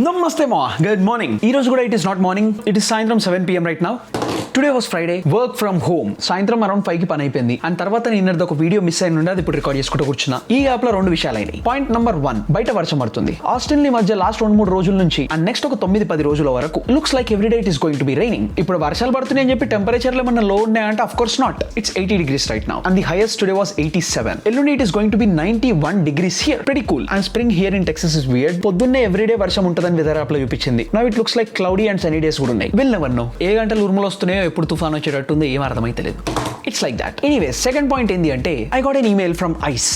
Namaste ma. Good morning. Ee roju kuda it is not morning. It is సాయంత్రం 7 PM right now. Today was Friday, work from home. సాయంత్రం around 5కి పని అయిపోయింది. And తర్వాత నేను ఒక వీడియో మిస్ అయిన ఉండే, అది ఇప్పుడు రికార్డ్ చేసుకుంటూ కూర్చున్నా. ఈ యాప్ లో 2 విషయాలు అయినాయి. పాయింట్ నెంబర్ 1, బయట వర్షం పడుతుంది. ఆస్టిన్ ని మధ్య లాస్ట్ 2-3 రోజుల నుంచి అండ్ నెక్స్ట్ ఒక 9-10 రోజుల వరకు looks like every day it is going to be raining. ఇప్పుడు వర్షాలు పడుతున్నాయి అని చెప్పి టెంపరేచర్ లో ఏమన్నా లో ఉన్నాయంటే of course not. It's 80 degrees right now and the highest today was 87. ఎల్లుండి it is going to be 91 degrees here. Pretty cool. And spring here in Texas is weird. పొద్దున్నే ఎవ్రీడే వర్షం ఉంటుందని వెదర్ యాప్ లో చూపించింది. Now it looks like cloudy and Sunny days కూడా ఉన్నాయి. Will never know ఏ గంటలు ఉరుములు వస్తున్నాయో ఎప్పుడు తుఫాన్ వచ్చేటట్టు ఏం అర్థమైతే లేదు. It's like that. Anyways, second point ఏంటి అంటే I got N email from ice.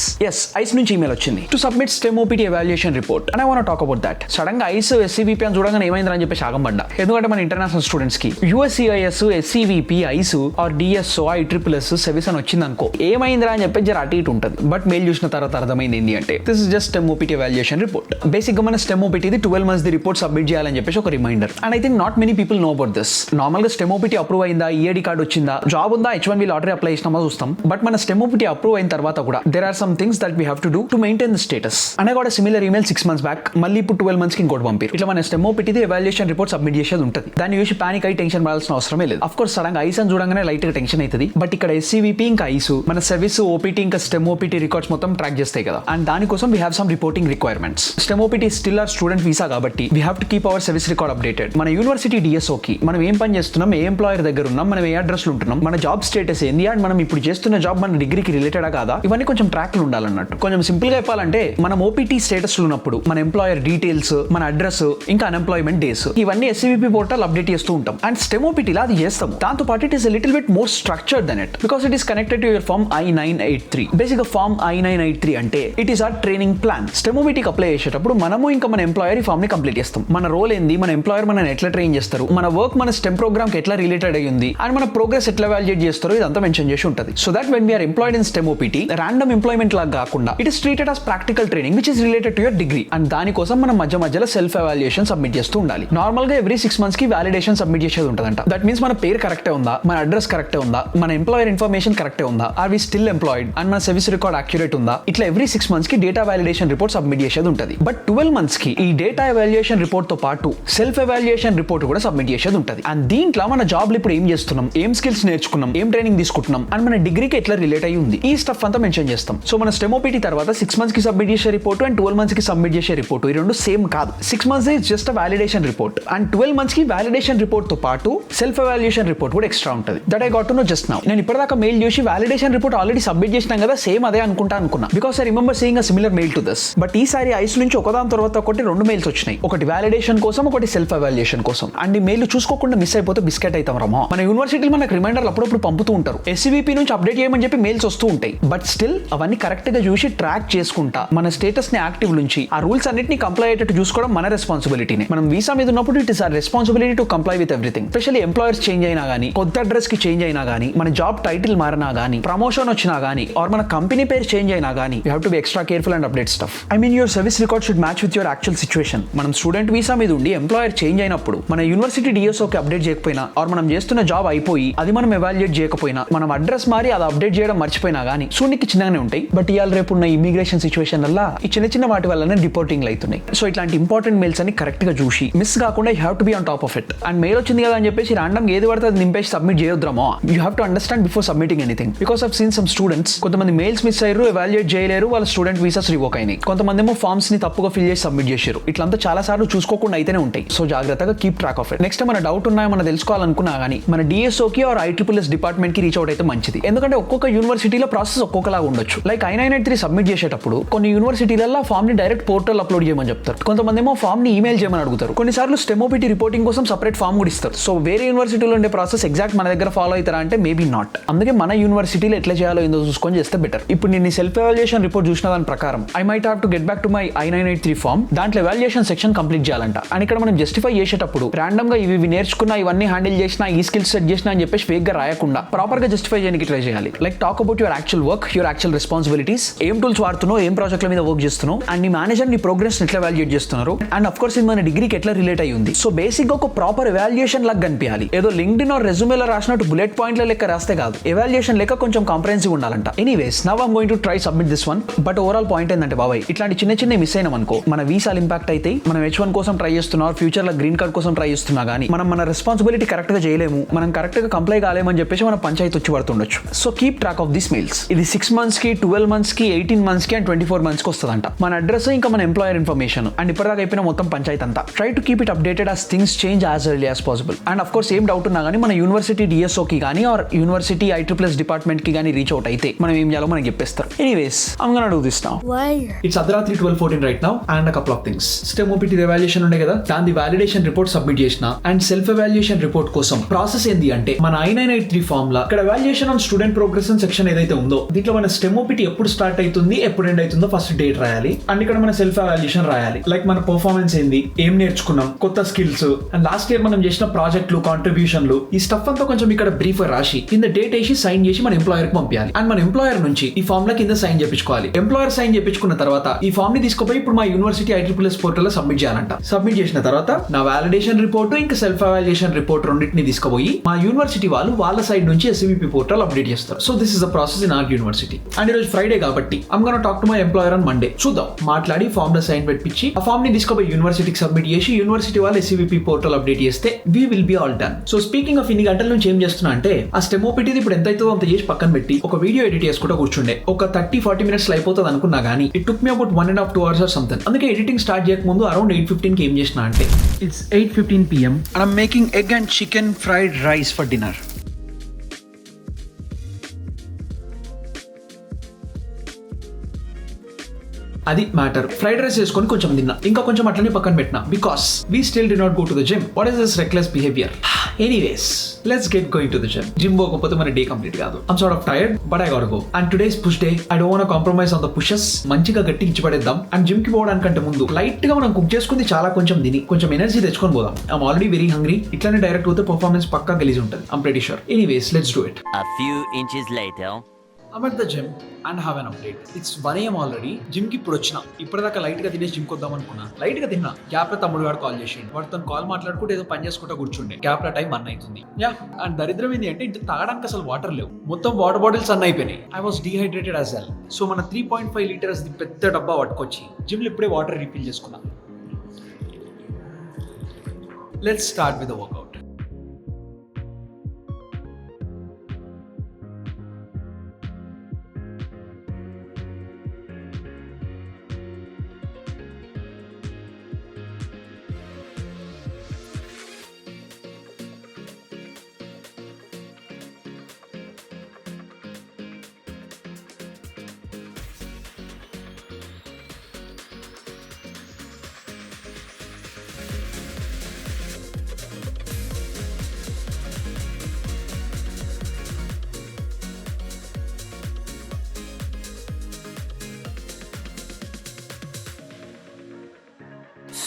Ice నుంచి ఈమెయిల్ వచ్చింది to submit STEM OPT evaluation report and I want talk about that. Sudden గా ఐస్ SCVP అని చూడగానే ఏమైందని అని చెప్పి శాగం పడ్డా. ఎందుకంటే మన ఇంటర్నేషనల్ స్టూడెంట్స్ కి USCIS, SCVP, ICE or DSO, ISSS, SEVIS అని వచ్చింది అనుకో, ఏమైందిరా అని చెప్పి జర అటు ఇటు ఉంటుంది. బట్ మెయిల్ చూసిన తర్వాత అర్థమైంది ఏంటి అంటే this is just STEM OPT evaluation report. Basic గా మన STEM OPT 12 months the report submit చేయాలని చెప్పేసి ఒక reminder. And I think not many people know about this. Normal గా STEM OPT అప్రూవ్ అయిందా, EAD కార్డ్ వచ్చిందా, జాబ్ ఉందా, H1B lottery apply చేసినామా చూస్తాం. బట్ మన STEM OPT అప్రూవ్ అయిన తర్వాత కూడా there are some things that we have to do to maintain the status. And I got similar email 6 months back. మళ్ళీ ఇప్పుడు 12 months కి ఇంకోటి పంపారు. ఇట్లా మన STEM OPT the evaluation report submit చేసేది ఉంటుంది. దాన్ని చూసి పానిక్ అయి టెన్షన్ పడాల్సిన అవసరమే లేదు. అఫ్ కోర్స్ సడన్ గా ఐస్ అని చూడగానే లైట్ గా టెన్షన్ అవుతుంది. బట్ ఇక్కడ SCVP ఇంకా ఐస్ మన సర్వీస్ OPT ఇంకా STEM OPT రికార్డ్స్ మొత్తం ట్రాక్ చేస్తాయి కదా. అండ్ దానికోసం we have some reporting requirements. STEM OPT still are student visa కాబట్టి we have to keep our service record updated. మన యూనివర్సిటీ DSO కి మనం ఏం పని చేస్తున్నాం, ఏ ఎంప్లాయర్ దగ్గర ఉన్నాం, మనం ఏ అడ్రస్ లో ఉంటున్నాం, మన జాబ్ స్టేటస్ ఏంది, అండ్ మనం ఇప్పుడు చేస్తున్న జాబ్ మన డిగ్రీకి రిలేటెడా కాదా, ఇవన్నీ కొంచెం ట్రాక్ లో ఉండాలన్నట్టు. కొంచెం సింపుల్ గా చెప్పాలంటే మనం OPT స్టేటస్ లో ఉన్నప్పుడు మన ఎంప్లాయర్ డీటెయిల్స్, మన అడ్రస్, ఇంకా అన్ఎంప్లాయ్మెంట్ డేస్, ఇవన్నీ SCVP పోర్టల్ అప్డేట్ చేస్తూ ఉంటాం. అండ్ STEM OPT లా అది చేస్తాం. దాంతో పాటు it is a little bit more structured then it because it is connected to your form I-983. Basic గా ఫార్మ్ I-983 అంటే it is our training plan. STEM OPT కి apply చేసేటప్పుడు మనము ఇంకా మన ఎంప్లాయర్ ఈ ఫార్మ్ ని కంప్లీట్ చేస్తాం. మన రోల్ ఏంది, మన ఎంప్లాయర్ మనల్ని ఎట్లా ట్రైన్ చేస్తారు, మన వర్క్ మన STEM ప్రోగ్రామ్ కి ఎట్లా రిలేటెడ్ అయ్యింది, అండ్ మన ప్రోగ్రెస్ ఎట్లా వాల్యుయేట్ చేస్తారో ఇదంతా మెన్షన్ చేసి ఉంటుంది. So that when we are employed in STEM OPT, random employment లాగా కాకుండా it is treated as practical training which is related to your degree. And దానికోసం మనం మధ్యలో సెల్ఫ్ ఎవాల్యుయేషన్ సబ్మిట్ చేస్తూ ఉండాలి. నార్మల్ గా ఎవ్రీ 6 months కి వాలిడేషన్ సబ్మిట్ చేసేది ఉంటుందంట. దట్ మీన్స్ మన పేరు కరెక్టే ఉందా, మన అడ్రస్ కరెక్టే ఉందా, మన ఎంప్లాయర్ ఇన్ఫర్మేషన్ కరెక్టే ఉందా, are we still employed, and మన సర్వీస్ రికార్డ్ యాక్యురేట్ ఉందా, ఇట్లా ఎవ్రీ 6 months కి డేటా వాలిడేషన్ రిపోర్ట్ సబ్మిట్ చేసేది ఉంటుంది. బట్ 12 months కి ఈ డేటా ఎవాల్యుయేషన్ రిపోర్ట్ తో పాటు సెల్ఫ్ ఎవాల్యుయేషన్ రిపోర్ట్ కూడా సబ్మిట్ చేసేది ఉంటుంది. అండ్ దీంట్లో మన జాబ్ ఇప్పుడు ఏం చేస్తున్నాం, ఏం స్కిల్స్ నేర్చుకున్నాం, ఏం ట్రైనింగ్ తీసుకుంటున్నాం, అండ్ మన డిగ్రీకి ఎట్లా రిలేట్ అయ్యి ఉంది, ఈ స్టఫ్ అంతా మెన్షన్ చేస్తాం. సో మన STEM OPT తర్వాత 6 months కి సబ్మిట్ చేసే రిపోర్ట్ అండ్ 12 months కి సబ్మిట్ చేసే రిపోర్ట్ ఈ రెండు సేమ్ కాదు. 6 months is just validation report and 12 months కి వాలిడేషన్ రిపోర్ట్ తో పాటు సెల్ఫ్ ఎవాల్యుయేషన్ రిపోర్ట్ కూడా ఎక్స్ట్రా ఉంటుంది. That I got to know just now. నేను ఇప్పటిదాకా మెయిల్ చూసి వాలిడేషన్ రిపోర్ట్ ఆల్రెడీ సబ్మిట్ చేసినాం కదా, సేమ్ అదే అనుకున్నా because I remember seeing a similar mail to this. But ఈసారి ఐస్ నుంచి ఒకదాని తర్వాత ఒకటి 2 మెయిల్స్ వచ్చినాయి. ఒకటి వాలిడేషన్ కోసం, ఒకటి సెల్ఫ్ ఎవాల్యుయేషన్ కోసం. అండ్ ఈ మెయిల్ చూసుకోకుండా మిస్ అయిపోతే బిస్కెట్ అవుతాం రమా. మన యూనివర్సిటీలో మనకు రిమైండర్లు అప్పుడప్పుడు పంపుతూ ఉంటారు. SCVP నుంచి అప్డేట్ చేయమని చెప్పి మెయిల్స్ వస్తూ ఉంటాయి. బట్ స్టిల్ అవన్నీ కరెక్ట్ గా చూసి ట్రాక్ చేసుకుంటా మన స్టేటస్ ని యాక్టివ్ నుంచి ఆ రూల్స్ అన్నిటిని కంప్లై అయ్యేటట్టు చూసుకోవడం మన రెస్పాన్సిబిలిటీనే. మనం వీసా మీద ఉన్నప్పుడు it is our responsibility to comply with everything. Specially employers change అయినా గానీ, కొత్త అడ్రస్ కి చేంజ్ అయినా గానీ, మన జాబ్ టైటిల్ మారినా గానీ, ప్రమోషన్ వచ్చినా గానీ, ఆర్ మన కంపెనీ పేరు చేంజ్ అయినా గానీ, you have to be extra careful and update stuff. I mean your service record should match with your actual situation. మనం స్టూడెంట్ వీసా మీద ఉండి ఎంప్లాయర్ చేంజ్ అయినప్పుడు మన యూనివర్సిటీ DSO కి అప్డేట్ చేయకపోయినా, ఆర్ మనం చేస్తున్న జాబ్ అయిపోయి అది మనం ఎవాల్యుయేట్ చేయకపోయినా, మనం అడ్రస్ మారి అది అప్డేట్ చేయడం మర్చిపోయినా గానీ చూడడానికి చిన్నగానే ఉంటాయి. బట్ ఇవాళ రేపు ఉన్న ఇమిగ్రేషన్ సిచువేషన్ వల్ల ఈ చిన్న వాటి వల్లనే రిపోర్టింగ్ అవుతున్నాయి. సో ఇట్లాంటి ఇంపార్టెంట్ మెయిల్స్ అని కరెక్ట్ గా చూసి మిస్ కాకుండా you have to be on top of it. And mail వచ్చింది కదా అని చెప్పేసి ర్యాండమ్ ఏది పడితే అది నింపేసి సబ్మిట్ చేయొద్దామో. You have to understand before submitting anything. Because of seen some students కొంతమంది మెయిల్స్ మిస్ అయ్యారు, ఎవాల్యుయేట్ చేయలేరు, వాళ్ళ స్టూడెంట్ వీసాస్ రివోక్ అయినాయి. కొంతమంది ఏమో ఫార్మ్స్ ని తప్పుగా ఫిల్ చేసి సబ్మిట్ చేశారు. ఇట్లంతా చాలా సార్లు చూసుకోకుండా అయితేనే ఉంటాయి. సో జాగ్రత్తగా keep track of it. Next మన డౌట్ ఉన్నాయో మనం తెలుసుకోవాలనుకున్నా కానీ మన DSO కి ఆర్ ISSS డిపార్ట్మెంట్ కి రీచ్ అవుట్ అయితే మంచిది. ఎందుకంటే ఒక్కొక్క యూనివర్సిటీలో ప్రాసెస్ ఒక్కొక్కలాగా ఉండొచ్చు. లైక్ I-983 సబ్మిట్ చేసేటప్పుడు కొన్ని యూనివర్సిటీలలో ఫామ్ ని డైరెక్ట్ పోర్టల్ అప్లోడ్ చేయమని చెప్తారు. కొంతమంది ఏమో ఫామ్ ని ఈమెయిల్ చేయమని అడుగుతారు. కొన్నిసార్లు STEM OPT రిపోర్టింగ్ కోసం సపరేట్ ఫామ్ కూడా ఇస్తారు. సో వేరే యూనివర్సిటీలో ఉండే ప్రాసెస్ ఎగ్జాక్ట్ మన దగ్గర ఫాలో అవుతారా అంటే మేబీ నాట్. అందుకే మన యూనివర్సిటీలో ఎట్లా చేయాలో ఏందో చూసుకొని చేస్తే బెటర్. ఇప్పుడు నేను సెల్ఫ్ ఎవాల్యుయేషన్ రిపోర్ట్ చూసిన దాని ప్రకారం I might have to get back to my I-983 form. దాంట్లో ఎవాల్యుయేషన్ సెక్షన్ కంప్లీట్ చేయాలంట. అండ్ ఇక్కడ మనం జస్టిఫై చేసేటప్పుడు ర్యాండమ్ గా ఇవి నేర్చుకున్నా, ఇవన్నీ హ్యాండిల్ చేసినా, ఈ స్కిల్స్ సెట్ చేసినా అని చెప్పేసి ఫేక్ గా రాయకుండా ప్రాపర్ ప్రాపర్ గా జస్టిఫై చేయడానికి ట్రై చేయాలి. Like talk about your actual work, your actual responsibilities, ఏం టూల్స్ వాడుతున్నావు, ఏం ప్రాజెక్ట్ల మీద వర్క్ చేస్తున్నావు, అండ్ నీ మేనేజర్ నీ ప్రోగ్రెస్ ఎట్లా వాల్యుయేట్ చేస్తున్నారు, అండ్ అఫ్ కోర్స్ ఇది మన డిగ్రీకి ఎట్లా రిలేట్ అయ్యి ఉంది. సో బేసిక్ గా ఒక ప్రాపర్ ఎవాల్యుయేషన్ లాగా కనిపించాలి. ఏదో లింక్డ్ఇన్ ఆర్ రెజ్యూమేలో రాసినట్టు బుల్లెట్ పాయింట్ల లెక్క రాస్తే కాదు, ఎవాల్యుయేషన్ లెక్క కొంచెం కాంప్రహెన్సివ్ ఉండాలంట. Anyways now I'm going to try submit this one. But overall point ఏంటంటే బాబాయ్, ఇట్లాంటి చిన్న చిన్న మిస్ అయినాం అనుకో మన వీసాలు ఇంపాక్ట్ అయితే, మనం H1 కోసం ట్రై చేస్తున్నా, ఫ్యూచర్ లో గ్రీన్ కార్డ్ కోసం ట్రై చేస్తున్నా గానీ మనం మన రెస్పాన్సిబిలిటీ కరెక్ట్ గా చేయలేము, మనం కరెక్ట్ గా కంప్లై కాలేమని చెప్పేసి మన పంచాయతీ వచ్చి పడుతుండొచ్చు. So keep track of these mails. ఇది 6 months కి, 12 months కి, 18 months కి అండ్ 24 months కి వస్తుందంట. మన అడ్రస్ ఇంకా మన ఎంప్లాయర్ ఇన్ఫర్మేషన్ అండ్ ఇప్పటిదాకా అయిపోయిన మొత్తం పంచాయతీ అంతా. Try to keep it updated as things change as early as possible. And of course ఏం డౌట్ ఉన్నా కానీ మన యూనివర్సిటీ DSO కి కానీ ఆర్ యూనివర్సిటీ ISSS డిపార్ట్మెంట్ కి కానీ రీచ్ అవుట్ అయితే మనం ఏం చేయాలో మనకి చెప్పేస్తారు. Anyways I'm gonna do this now. Why? It's అర్ధరాత్రి 12:14 right now and a couple of things. STEM OPT evaluation ఉండే కదా, దాని వాలిడేషన్ రిపోర్ట్ సబ్మిట్ చేసిన అండ్ సెల్ఫ్ ఎవాల్యుయేషన్ రిపోర్ట్ కోసం ప్రాసెస్ ఏంది అంటే మన I-983 ఫామ్ లా ఇక్కడ evaluation on student progress section ఏదైతే ఉందో దీంట్లో మన STEM OPT ఎప్పుడు స్టార్ట్ అవుతుంది, ఎప్పుడు ఎండ్ అవుతుందో ఫస్ట్ డేట్ రాయాలి. అండ్ ఇక్కడ మన సెల్ఫ్ ఎవాల్యుయేషన్ రాయాలి. లైక్ మన పర్ఫార్మెన్స్ ఏంది, ఏం నేర్చుకున్నాం, కొత్త స్కిల్స్ అండ్ లాస్ట్ ఇయర్ మనం చేసిన ప్రాజెక్టులు, కాంట్రిబ్యూషన్లు, ఈ స్టఫ్ అంతా కొంచెం ఇక్కడ బ్రీఫ్ రాసి కింద డేట్ వేసి సైన్ చేసి మన ఎంప్లాయర్ కి పంపించాలి. అండ్ మన ఎంప్లాయర్ నుంచి ఈ ఫామ్ లా కింద సైన్ చేయించుకోవాలి. ఎంప్లాయర్ సైన్ చేయించుకున్న తర్వాత ఈ ఫామ్ ని తీసుకుపోయి ఇప్పుడు మా యూనివర్సిటీ ISSS పోర్టల్ లో సబ్మిట్ చేయాలంట. సబ్మిట్ చేసిన తర్వాత నా వాలిడేషన్ రిపోర్ట్ ఇంకా సెల్ఫ్ ఎవాల్యుయేషన్ రిపోర్ట్ రెండింటిని తీసుకుపోయి మా యూనివర్సిటీ వాళ్ళు వాళ్ళ సైడ్ నుంచి SCVP పోర్టల్ అప్డేట్ చేస్తారు. So this is the process in our university. And ఈ రోజు ఫ్రైడే కాబట్టి I'm gonna talk to my employer on Monday. చూద్దాం, మాట్లాడి ఫామ్ లో సైన్ పెట్టించి ఆ ఫామ్ ని తీసుకుపోయి యూనివర్సిటీకి సబ్మిట్ చేసి యూనివర్సిటీ వాళ్ళు SCVP పోర్టల్ అప్డేట్ చేస్తే we will be all done. So speaking of ఇన్ని గంటల నుంచి ఏం చేస్తున్నా అంటే ఆ STEM OPT ఇప్పుడు ఎంత అవుతుందో అంత చేసి పక్కన పెట్టి ఒక వీడియో ఎడిట్ చేసుకుంటూ కూర్చుండే. ఒక 30-40 minutes అయిపోతుంది అనుకున్నా కానీ it took me about 1.5-2 hours or something. అందుకే ఎడిటింగ్ స్టార్ట్ చేయక ముందు అరౌండ్ 8:15 కి ఏం చేసిన అంటే it's 8:15 PM and I'm making egg and chicken fried rice for dinner. అది మ్యాటర్. ఫ్రైడ్ రైస్ చేసుకొని కొంచెం తిన్నా, ఇంకా కొంచెం అట్లనే పక్కన పెట్టినా because we still did not go to the gym. What is this reckless behaviour? Anyways let's get going to the gym. Gym పోకపోతే మన డే కంప్లీట్ కాదు. I'm sort of tired but I got go. And today's push day. I don't want compromise on the pushes. మంచిగా గట్టి ఇచ్చి పడేద్దాం. And gym కి పోవడానికంటే ముందు light గా మనం కుక్ చేసుకుంది చాలా కొంచెం తిని కొంచెం ఎనర్జీ తెచ్చుకొని పోదాం. I'm already very hungry. ఇట్లానే డైరెక్ట్ పోతే పర్ఫార్మెన్స్ పక్కా గలీజ్ ఉంటుంది. I'm pretty sure. Anyways let's do it. A few inches later. I'm at the gym and have an update. It's 1 AM already. Gym కి ఇప్పుడు వచ్చిన. ఇప్పటిదాకా లైట్ గా తినేసి జిమ్ కొద్దాం అనుకున్నా. లైట్ గా తిన్నా. గ్యాప్ లో తమ్ముడు గారు కాల్ చేసిండు. వాడితో కాల్ మాట్లాడుకుంటూ ఏదో పని చేసుకుంటూ కూర్చుండే. గ్యాప్ లో టైం 1 అవుతుంది. యా, అండ్ దరిద్రం ఏంటి అంటే ఇంత తాగడానికి అసలు వాటర్ లేవు. మొత్తం వాటర్ బాటిల్స్ అన్నీ అయిపోయినాయి. I was dehydrated as well. So మన 3.5 liters పెద్ద డబ్బా పట్టుకొచ్చి జిమ్ లో ఇప్పుడే వాటర్ రీఫిల్ చేసుకున్నా. Let's start with the work out.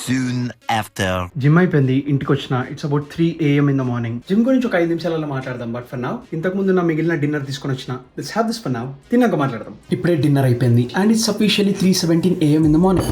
Soon after. Gym అయిపోయింది, ఇంటికి వచ్చిన. It's about 3 AM in the morning. Gym గురించి ఒక 5 నిమిషాలలో మాట్లాడదాం. బట్ ఫర్ నౌ ఇంతకు ముందు నా మిగిలిన డిన్నర్ తీసుకొని వచ్చిన. Let's have this for now. తిన్నాక మాట్లాడదాం. ఇప్పుడే డిన్నర్ అయిపోయింది and it's officially 3:17 AM in the morning.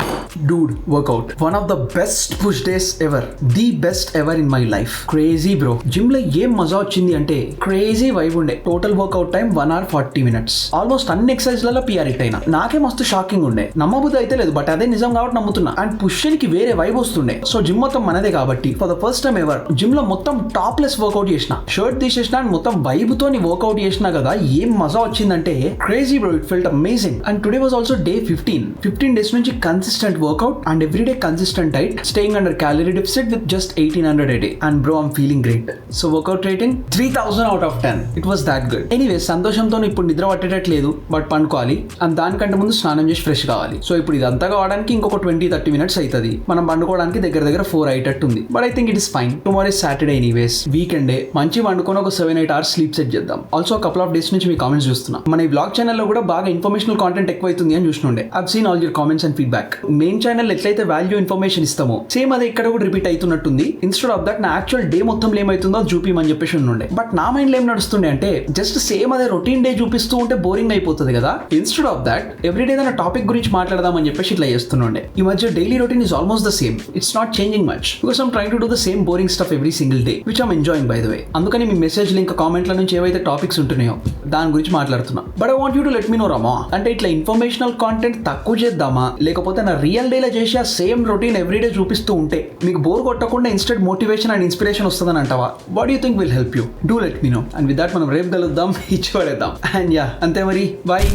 Dude, workout one of the best push days ever. The best ever in my life. Crazy bro. Gym లో ఏం మజా వచ్చింది అంటే crazy vibe ఉండే. Total workout time 1 hour 40 minutes. Almost అన్ని exercise లలో PR hit అయినా. నాకే మస్తు షాకింగ్ ఉండే. నమ్మబుద్ధి అయితే లేదు బట్ అదే నిజం కాబట్టి నమ్ముతున్నా. అండ్ పుష్ కి వేరే వైబ్ వస్తుండే. సో జిమ్ మొత్తం మనదే కాబట్టి for the first time ever gym లో మొత్తం టాప్లెస్ వర్కౌట్ చేసిన. షర్ట్ తీసేసిన అండ్ మొత్తం వైబ్ తోని వర్కౌట్ చేసినా కదా ఏం మజా వచ్చిందంటే crazy bro. It felt amazing. And today was also day 15 days నుంచి consistent workout and everyday consistent diet, staying under calorie deficit with just 1800 a day. And bro I'm feeling great. So workout rating 3000 out of 10. It was that good. Anyway సంతోషంతో ఇప్పుడు నిద్ర పట్టేటట్లేదు but పండుకోవాలి. And దానికంటే ముందు స్నానం చేసి fresh కావాలి. So ఇప్పుడు ఇదంతా కావడానికి ఇంకొక 20-30 minutes అవుతుంది. మనం పండుకోవడానికి దగ్గర దగ్గర 4 అయ్యేటట్టుంది. But I think it is fine. Tomorrow is Saturday anyways, weekend day. మంచి వండుకొని ఒక 7-8 hours స్లీప్ సెట్ చేద్దాం. ఆల్సో కపుల్ ఆఫ్ డేస్ నుంచి మీ కామెంట్స్ చూస్తున్నా. మన ఈ బ్లాగ్ ఛానల్లో కూడా బాగా ఇన్ఫర్మేషనల్ కాంటెంట్ ఎక్కువైతుంది అని చూస్తుండే. I've seen all your comments and feedback. Main channel ఎట్లయితే వాల్యూ ఇన్ఫర్మేషన్ ఇస్తామో సేమ్ అదే ఇక్కడ కూడా రిపీట్ అవుతున్నట్టుంది. ఇన్స్టెడ్ ఆఫ్ దట్ నా యాక్చువల్ డే మొత్తం ఏమైతుందో చూపిమని చెప్పేసి ఉండే. బట్ నా మైండ్ ఏం నడుస్తుండే అంటే జస్ట్ సేమ్ అదే రొటీన్ డే చూపిస్తూ ఉంటే బోరింగ్ అయిపోతుంది కదా. ఇన్స్టెడ్ ఆఫ్ దట్ ఎవ్రీడే ఏదైనా టాపిక్ గురించి మాట్లాడదామని చెప్పేసి ఇట్లా చేస్తుండే. ఈ మధ్య daily routine is almost the same. It's not changing much because I'm trying to do the same boring stuff every single day which I'm enjoying by the way. అందుకని మీ message link కామెంట్ల నుంచి ఏవైతే టాపిక్స్ ఉంటున్నాయో దాని గురించి మాట్లాడుతున్నా. But I want you to let me know Rama, అంటే ఇట్లా informational content తక్కువ చేద్దామా లేకపోతే నా రియల్ డేలో చేసి ఆ సేమ్ రొటీన్ ఎవ్రీడే చూపిస్తూ ఉంటే మీకు బోర్ కొట్టకుండా ఇన్స్టెంట్ మోటివేషన్ అండ్ ఇన్స్పిరేషన్ వస్తుందని అంటావా? What you think will help you? Do let me know. And with that మనం రేపు కలుద్దాం, ఇచ్చి పడేద్దాం. అండ్ యా అంతే మరి, బాయ్.